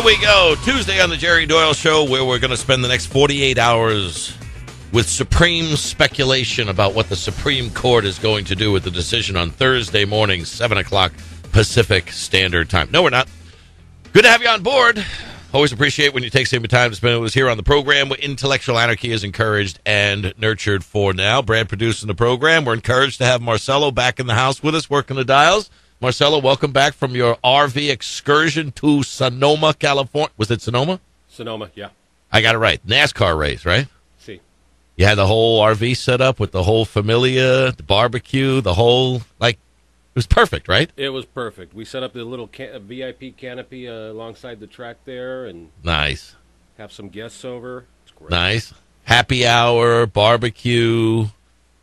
we go. Tuesday on the Jerry Doyle Show, where we're going to spend the next 48 hours with supreme speculation about what the Supreme Court is going to do with the decision on Thursday morning, 7 o'clock Pacific Standard Time. No, we're not. Good to have you on board. Always appreciate when you take some time to spend it with us here on the program, where intellectual anarchy is encouraged and nurtured for now. Brad producing the program. We're encouraged to have Marcelo back in the house with us, working the dials. Marcelo, welcome back from your RV excursion to Sonoma, California. Was it Sonoma? Sonoma, yeah. I got it right. NASCAR race, right? See. You had the whole RV set up with the whole familia, the barbecue, the whole, it was perfect, right? It was perfect. We set up the little VIP canopy alongside the track there and nice. Have some guests over. It's great. Nice. Happy hour, barbecue.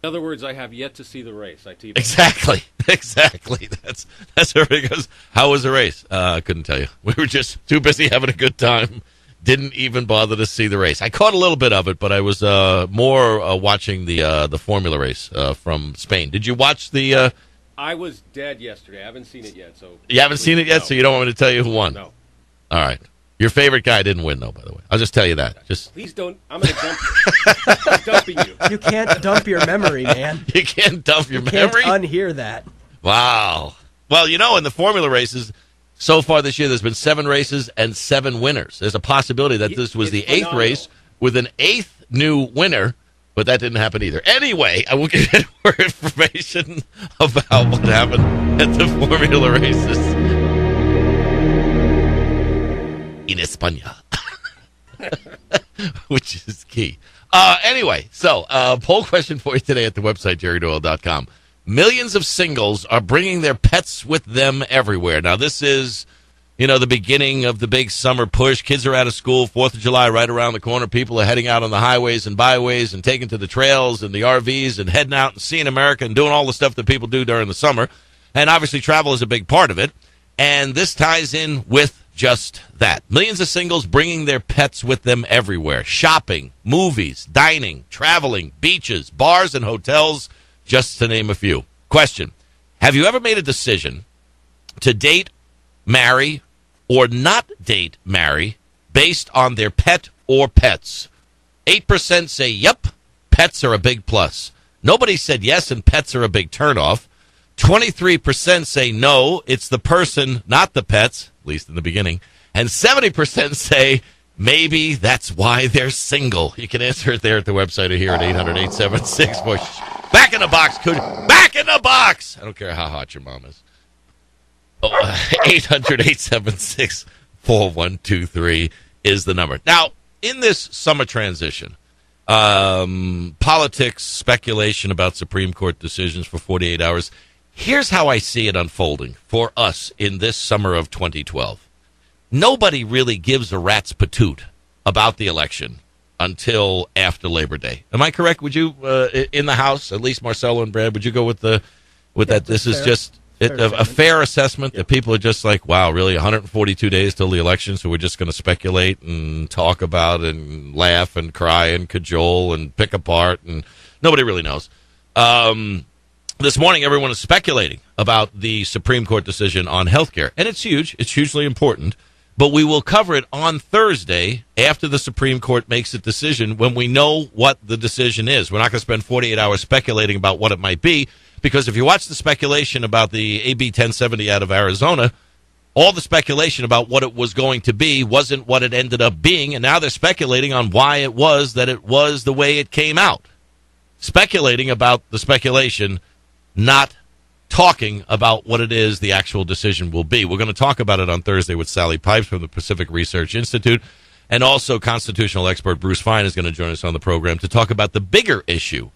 In other words, I have yet to see the race. Exactly. That's everybody goes, how was the race? I couldn't tell you. We were just too busy having a good time. Didn't even bother to see the race. I caught a little bit of it, but I was more watching the Formula race from Spain. Did you watch the... I was dead yesterday. I haven't seen it yet. So you haven't seen it yet, no. So you don't want me to tell you who won? No. All right. Your favorite guy didn't win, though, by the way. I'll just tell you that. Please don't. I'm going to dump you. I'm dumping you. You can't dump your memory, man. You can't dump your memory? memory? You can't unhear that. Wow. Well, in the Formula races, so far this year, there's been 7 races and 7 winners. There's a possibility that this was the 8th race with an 8th new winner, but that didn't happen either. Anyway, I will give you more information about what happened at the Formula races in España, which is key. Anyway, so poll question for you today at the website, jerrydoyle.com. Millions of singles are bringing their pets with them everywhere. Now, this is, the beginning of the big summer push. Kids are out of school, 4th of July right around the corner. People are heading out on the highways and byways and taking to the trails and the RVs and heading out and seeing America and doing all the stuff that people do during the summer. And obviously travel is a big part of it. And this ties in with just that. Millions of singles bringing their pets with them everywhere. Shopping, movies, dining, traveling, beaches, bars, and hotels, just to name a few. Question: have you ever made a decision to date, marry, or not date, marry based on their pet or pets? 8% say, yep, pets are a big plus. Nobody said yes, and pets are a big turnoff. 23% say no, it's the person, not the pets, at least in the beginning. And 70% say maybe that's why they're single. You can answer it there at the website or here at 800-876-BUSH. Back in the box, could back in the box. I don't care how hot your mom is. 800-876-4123 is the number. Now, in this summer transition, politics, speculation about Supreme Court decisions for 48 hours, here's how I see it unfolding for us in this summer of 2012. Nobody really gives a rat's patoot about the election until after Labor Day. Am I correct? Would you, in the House, at least Marcelo and Brad, would you go with that? This is just a fair assessment that people are just like, wow, really 142 days till the election, so we're just going to speculate and talk about and laugh and cry and cajole and pick apart, and nobody really knows. This morning, everyone is speculating about the Supreme Court decision on health care, and it's huge. It's hugely important. But we will cover it on Thursday after the Supreme Court makes a decision when we know what the decision is. We're not going to spend 48 hours speculating about what it might be, because if you watch the speculation about the AB 1070 out of Arizona, all the speculation about what it was going to be wasn't what it ended up being, and now they're speculating on why it was that it was the way it came out. Speculating about the speculation, not talking about what it is the actual decision will be. We're going to talk about it on Thursday with Sally Pipes from the Pacific Research Institute, and also constitutional expert Bruce Fine is going to join us on the program to talk about the bigger issue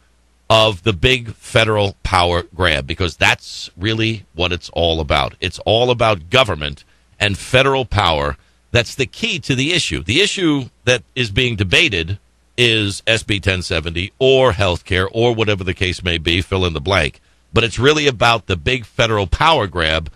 of the big federal power grab, because that's really what it's all about. It's all about government and federal power. That's the key to the issue. The issue that is being debated is SB 1070 or health care or whatever the case may be, fill in the blank. But it's really about the big federal power grab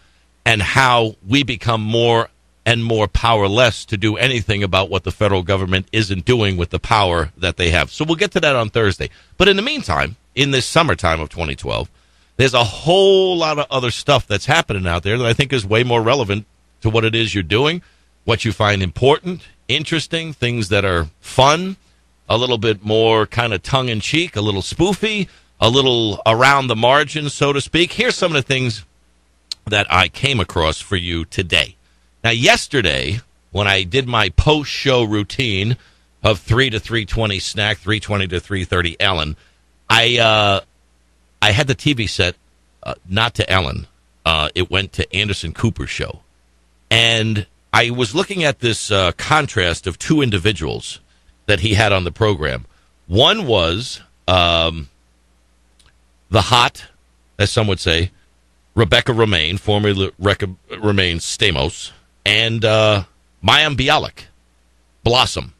and how we become more and more powerless to do anything about what the federal government isn't doing with the power that they have. So we'll get to that on Thursday. But in the meantime, in this summertime of 2012, there's a whole lot of other stuff that's happening out there that I think is way more relevant to what it is you're doing what you find important, interesting, things that are fun, a little bit more kind of tongue-in-cheek, a little spoofy, a little around the margins, so to speak. Here's some of the things that I came across for you today. Now, yesterday, when I did my post-show routine of 3 to 3:20 snack, 3:20 to 3:30 Ellen, I had the TV set not to Ellen. It went to Anderson Cooper's show. And I was looking at this contrast of two individuals that he had on the program. One was the hot, as some would say, Rebecca Romaine, formerly Romaine Stamos, and Mayim Bialik, Blossom,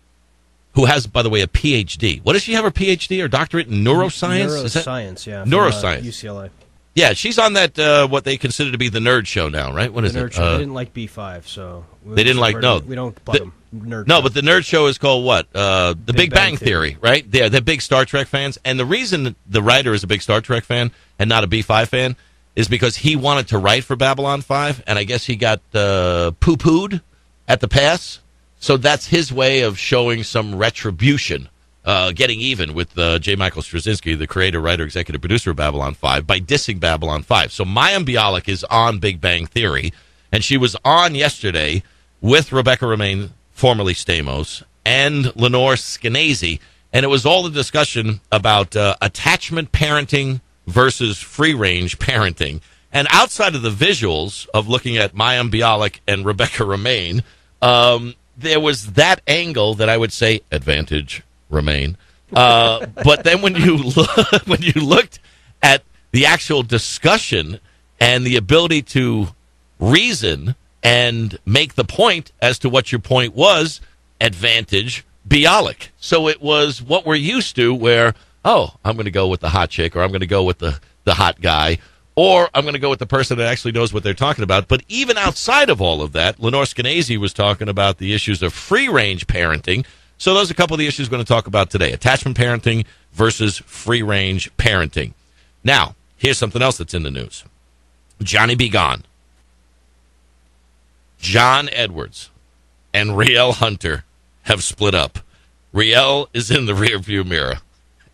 who has, by the way, a Ph.D. What does she have, her Ph.D. or doctorate in neuroscience? Neuroscience, yeah. Neuroscience. UCLA. Yeah, she's on that, what they consider to be the nerd show now, right? What is The it? nerd show. They didn't like B5, so... They didn't like, no. We don't plug them. Nerd No, show. but the nerd show is called what? The Big Bang Theory, right? They're big Star Trek fans. And the reason the writer is a big Star Trek fan and not a B5 fan is because he wanted to write for Babylon 5, and I guess he got poo-pooed at the pass. So that's his way of showing some retribution, getting even with J. Michael Straczynski, the creator, writer, executive producer of Babylon 5, by dissing Babylon 5. So Mayim Bialik is on Big Bang Theory, and she was on yesterday with Rebecca Romaine, formerly Stamos, and Lenore Skenazy, and it was all the discussion about attachment parenting versus free-range parenting. And outside of the visuals of looking at Mayim Bialik and Rebecca Romaine, there was that angle that I would say, advantage, Romaine. But then when you looked at the actual discussion and the ability to reason and make the point as to what your point was, advantage Bialik. So it was what we're used to where, oh, I'm going to go with the hot chick, or I'm going to go with the hot guy, or I'm going to go with the person that actually knows what they're talking about. But even outside of all of that, Lenore Skenazy was talking about the issues of free-range parenting. So those are a couple of the issues we're going to talk about today. Attachment parenting versus free-range parenting. Now, here's something else that's in the news. Johnny B. Gone. John Edwards and Riel Hunter have split up. Riel is in the rearview mirror.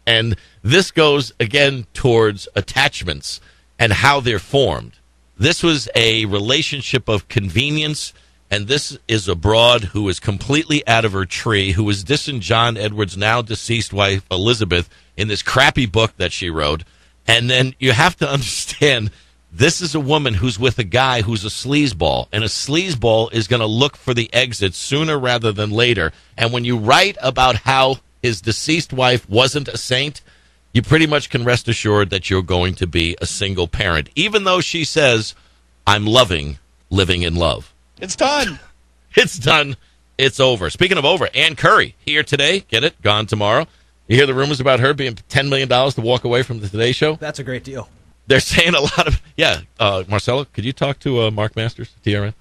And this goes, again, towards attachments and how they're formed. This was a relationship of convenience, and this is a broad who is completely out of her tree, who is dissing John Edwards' now deceased wife, Elizabeth, in this crappy book that she wrote. And then you have to understand, this is a woman who's with a guy who's a sleazeball, and a sleazeball is going to look for the exit sooner rather than later. And when you write about how his deceased wife wasn't a saint, you pretty much can rest assured that you're going to be a single parent, even though she says, I'm loving living in love. It's done. It's done. It's over. Speaking of over, Ann Curry, here today. Get it? Gone tomorrow. You hear the rumors about her being $10 million to walk away from the Today Show? That's a great deal. They're saying a lot of, Marcelo, could you talk to Mark Masters, TRN?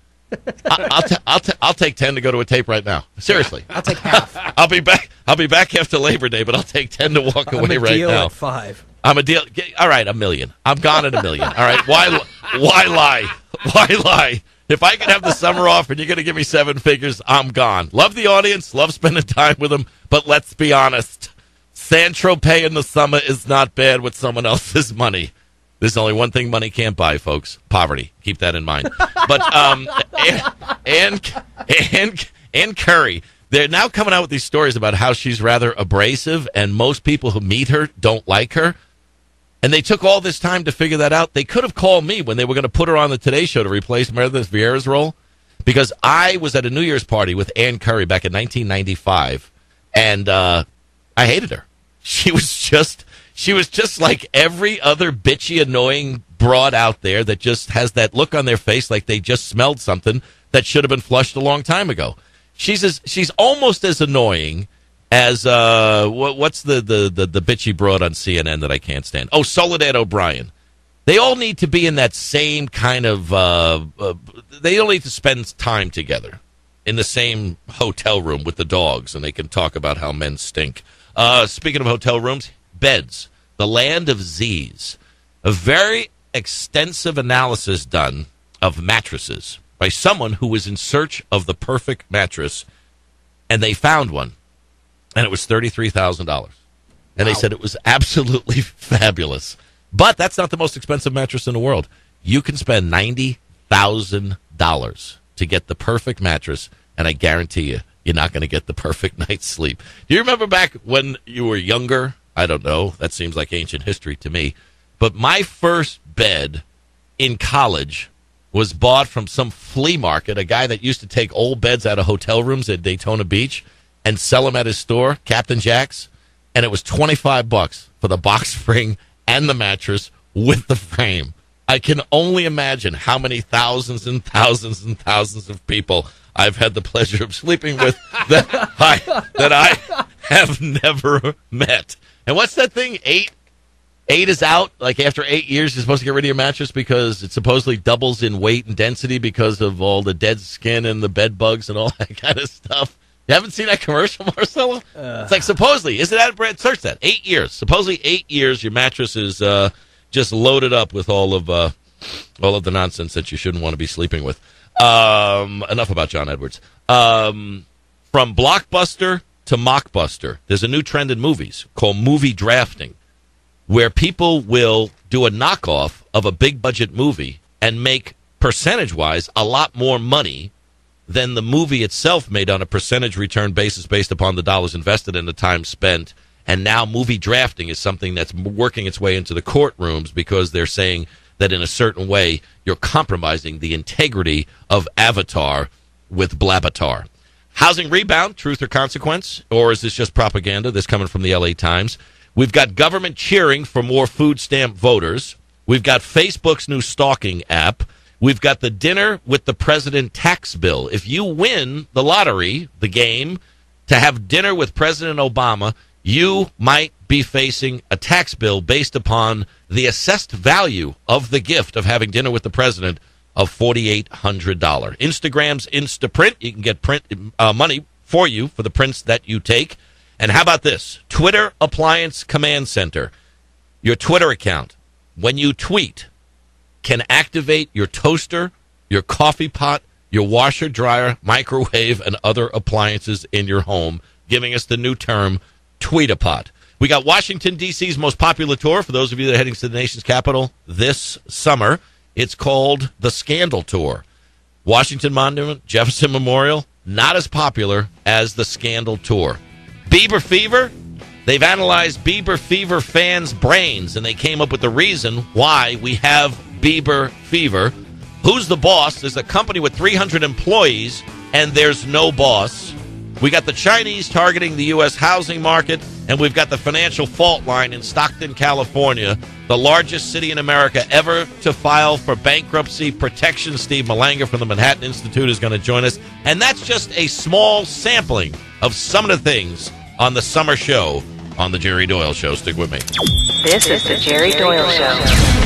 I'll take 10 to go to a tape right now. Seriously. I'll take half. I'll be back after Labor Day, but I'll take 10 to walk away right deal now. at 5. I'm a deal. All right, $1 million. I'm gone at $1 million. All right, why lie? Why lie? If I can have the summer off and you're going to give me 7 figures, I'm gone. Love the audience, love spending time with them, but let's be honest. Saint-Tropez in the summer is not bad with someone else's money. There's only one thing money can't buy, folks. Poverty. Keep that in mind. But Ann Curry, they're now coming out with these stories about how she's rather abrasive, and most people who meet her don't like her. And they took all this time to figure that out. They could have called me when they were going to put her on the Today Show to replace Meredith Vieira's role, because I was at a New Year's party with Ann Curry back in 1995, and I hated her. She was just like every other bitchy, annoying broad out there that just has that look on their face like they just smelled something that should have been flushed a long time ago. She's almost as annoying as what's the bitchy broad on CNN that I can't stand? Oh, Soledad O'Brien. They all need to be in that same kind of. They all need to spend time together in the same hotel room with the dogs, and they can talk about how men stink. Speaking of hotel rooms, beds, the land of Z's. A very extensive analysis done of mattresses by someone who was in search of the perfect mattress, and they found one, and it was $33,000. And they said it was absolutely fabulous. But that's not the most expensive mattress in the world. You can spend $90,000 to get the perfect mattress, and I guarantee you're not going to get the perfect night's sleep. Do you remember back when you were younger? I don't know. That seems like ancient history to me. But my first bed in college was bought from some flea market, a guy that used to take old beds out of hotel rooms at Daytona Beach and sell them at his store, Captain Jack's. And it was $25 for the box spring and the mattress with the frame. I can only imagine how many thousands and thousands and thousands of people I've had the pleasure of sleeping with that I have never met. And what's that thing? Eight is out. Like after 8 years, you're supposed to get rid of your mattress because it supposedly doubles in weight and density because of all the dead skin and the bed bugs and all that kind of stuff. You haven't seen that commercial, Marcelo? It's like supposedly, isn't that, Brad? Search that. 8 years. Supposedly 8 years, your mattress is just loaded up with all of the nonsense that you shouldn't want to be sleeping with. Enough about John Edwards. From blockbuster to mockbuster, there's a new trend in movies called movie drafting, where people will do a knockoff of a big budget movie and make percentage-wise a lot more money than the movie itself made on a percentage return basis based upon the dollars invested and the time spent. And now movie drafting is something that's working its way into the courtrooms because they're saying that in a certain way you're compromising the integrity of Avatar with Blabatar. Housing rebound, truth or consequence? Or is this just propaganda? This coming from the LA Times. We've got government cheering for more food stamp voters. We've got Facebook's new stalking app. We've got the dinner with the president tax bill. If you win the lottery, the game, to have dinner with President Obama, you might be facing a tax bill based upon the assessed value of the gift of having dinner with the president of $4,800. Instagram's Instaprint. You can get print money for you for the prints that you take. And how about this? Twitter Appliance Command Center. Your Twitter account, when you tweet, can activate your toaster, your coffee pot, your washer, dryer, microwave, and other appliances in your home, giving us the new term, Tweet-a-pot. We got Washington, D.C.'s most popular tour, for those of you that are heading to the nation's capital this summer. It's called the Scandal Tour. Washington Monument, Jefferson Memorial, not as popular as the Scandal Tour. Bieber fever? They've analyzed Bieber fever fans' brains, and they came up with the reason why we have Bieber fever. Who's the boss? There's a company with 300 employees, and there's no boss. We got the Chinese targeting the U.S. housing market, and we've got the financial fault line in Stockton, California, the largest city in America ever to file for bankruptcy protection. Steve Malanger from the Manhattan Institute is going to join us, and that's just a small sampling of some of the things on the summer show on The Jerry Doyle Show. Stick with me. This is The Jerry Doyle Show.